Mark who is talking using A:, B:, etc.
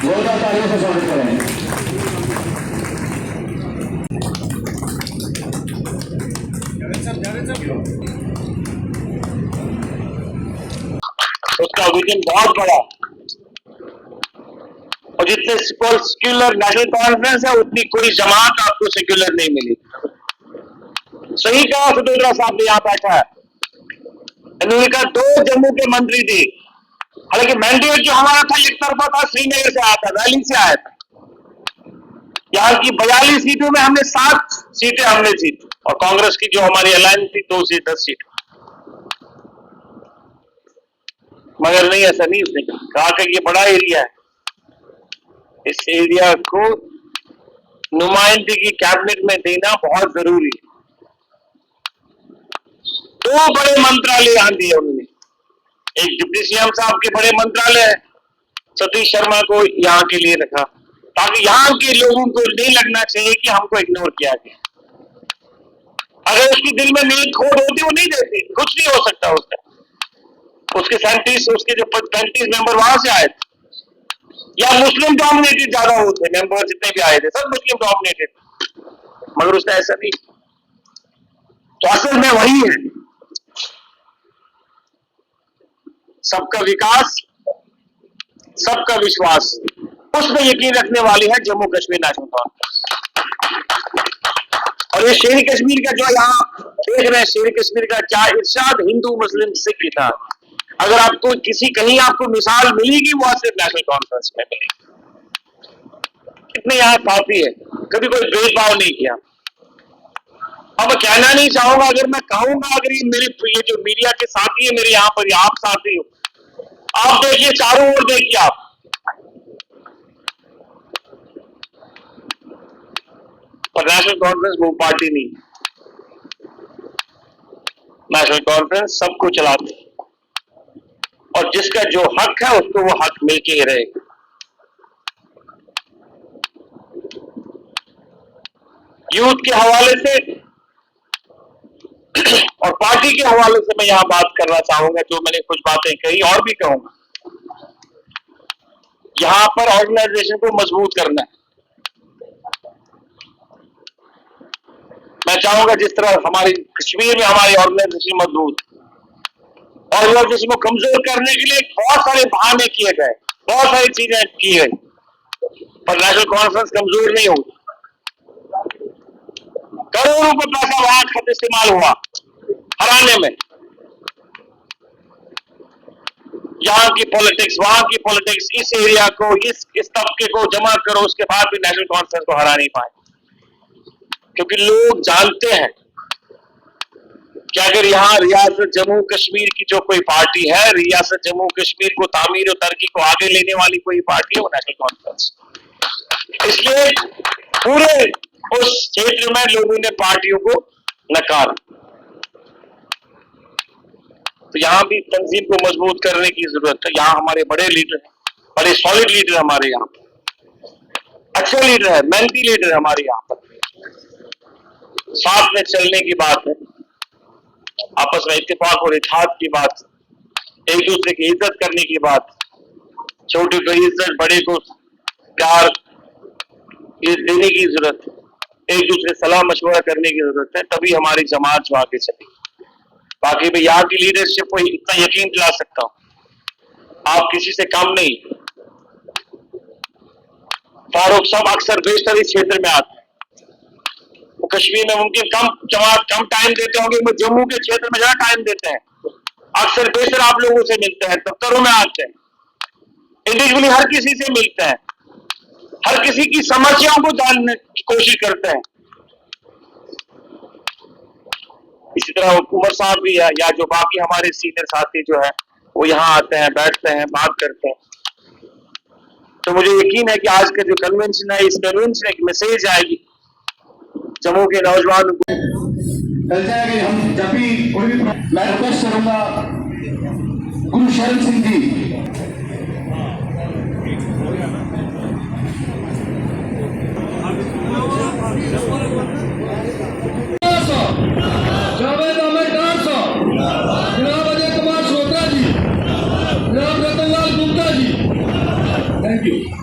A: जोरदार तालियों से स्वागत करें।
B: उसका विजन बहुत बड़ा, और जितने सेक्युलर नेशनल कॉन्फ्रेंस है उतनी कोई जमात आपको सेक्युलर नहीं मिली। सही कहा सुधींद्र साहब ने, यहाँ बैठा है, इन्होंने कहा 2 जम्मू के मंत्री थे, हालांकि मैंडेट जो हमारा था एक तरफा था, श्रीनगर से आया था, रैली से आया था। यहाँ की 42 सीटों में हमने 7 सीटें हमने जीती, और कांग्रेस की जो हमारी अलायंस थी 2 से 10 सीट। मगर नहीं, ऐसा नहीं, उसने कहा कि ये बड़ा एरिया है, इस एरिया को नुमाइंदगी कैबिनेट में देना बहुत जरूरी है। 2 बड़े मंत्रालय यहां दिए उन्होंने, एक डिप्टी सीएम साहब के बड़े मंत्रालय है, सतीश शर्मा को यहाँ के लिए रखा, ताकि यहाँ के लोगों को नहीं लगना चाहिए कि हमको इग्नोर किया गया। अगर उसके दिल में नींद खोद होती वो नहीं देती, कुछ नहीं हो सकता उसका। उसके 37 उसके जो 35 मेंबर वहां से आए थे, या मुस्लिम डोमिनेटेड ज्यादा होते मेंबर, जितने भी आए थे सब मुस्लिम डोमिनेटेड, मगर उसका ऐसा नहीं। तो असल में वही है, सबका विकास, सबका विश्वास, उसमें यकीन रखने वाली है जम्मू कश्मीर नेशनल कांग्रेस। और ये शेर कश्मीर का जो यहाँ देख रहे हैं, शेर कश्मीर का क्या इरशाद हिंदू मुस्लिम सिख था, अगर आपको कहीं आपको मिसाल मिलेगी वो सिर्फ नेशनल कॉन्फ्रेंस में मिलेगी। कितने यहाँ काफी है, कभी कोई भेदभाव नहीं किया। अब कहना नहीं चाहूंगा, अगर मैं कहूंगा, अगर ये जो मीडिया के साथी है मेरे यहाँ पर, आप साथी हो, आप देखिए चारों ओर देखिए आप, पर नेशनल कॉन्फ्रेंस वो पार्टी नहीं, नेशनल कॉन्फ्रेंस सबको चलाती है, और जिसका जो हक है उसको वो हक मिलके ही रहेगा। यूथ के हवाले से और पार्टी के हवाले से मैं यहां बात करना चाहूंगा, जो मैंने कुछ बातें कही और भी कहूंगा। यहां पर ऑर्गेनाइजेशन को मजबूत करना है। मैं चाहूंगा जिस तरह हमारी कश्मीर में हमारी ऑर्गेनाइजेशन मजबूत, ऑर्गेनाइजेशन को कमजोर करने के लिए बहुत सारे बहाने किए गए, बहुत सारी चीजें की गई, पर नेशनल कॉन्फ्रेंस कमजोर नहीं हुई। करोड़ों का पैसा वहां खत इस्तेमाल हुआ हराने में, यहाँ की पॉलिटिक्स, वहां की पॉलिटिक्स, इस एरिया को, इस तबके को जमा करो, उसके बाद भी नेशनल कॉन्फ्रेंस को हरा नहीं पाए, क्योंकि लोग जानते हैं कि अगर यहाँ रियासत जम्मू कश्मीर की जो कोई पार्टी है, रियासत जम्मू कश्मीर को तामीर और तरक्की को आगे लेने वाली कोई पार्टी है, वो नेशनल कॉन्फ्रेंस। इसलिए पूरे उस क्षेत्र में लोगों ने पार्टियों को नकारा। तो यहाँ भी तंजीम को मजबूत करने की जरूरत है। यहाँ हमारे बड़े लीडर हैं, बड़े सॉलिड लीडर हमारे यहाँ पर, अच्छे लीडर है, मेहनती लीडर है हमारे यहाँ पर। साथ में चलने की बात है, आपस में इत्तेफाक और इत्तेहाद की बात, एक दूसरे की इज्जत करने की बात, छोटे को इज्जत, बड़े को प्यार देने की जरूरत है, एक दूसरे सलाह मशवरा करने की जरूरत है, तभी हमारी जमात जो आगे चलेगी। बाकी भी यहाँ की लीडरशिप को इतना यकीन दिला सकता हूँ, आप किसी से कम नहीं। फारूक साहब अक्सर बेशतर इस क्षेत्र में आते हैं, वो कश्मीर में मुमकिन कम टाइम देते होंगे, वो जम्मू के क्षेत्र में ज्यादा टाइम देते हैं। अक्सर बेशतर आप लोगों से मिलते हैं, दफ्तरों में आते हैं, इंडिविजुअली हर किसी से मिलते हैं, हर किसी की समस्याओं को जानने की कोशिश करते हैं। इसी तरह उमर साहब भी है, या जो बाकी हमारे सीनियर साथी जो है, वो यहाँ आते हैं, बैठते हैं, बात करते हैं। तो मुझे यकीन है कि आज का जो कन्वेंशन है, इस कन्वेंशन में एक मैसेज आएगी जम्मू के नौजवानों को।
A: कल जाएंगे हम, जब भी कोई भी मैं रिक्वेस्ट करूंगा गुरशरण सिंह जी थैंक यू।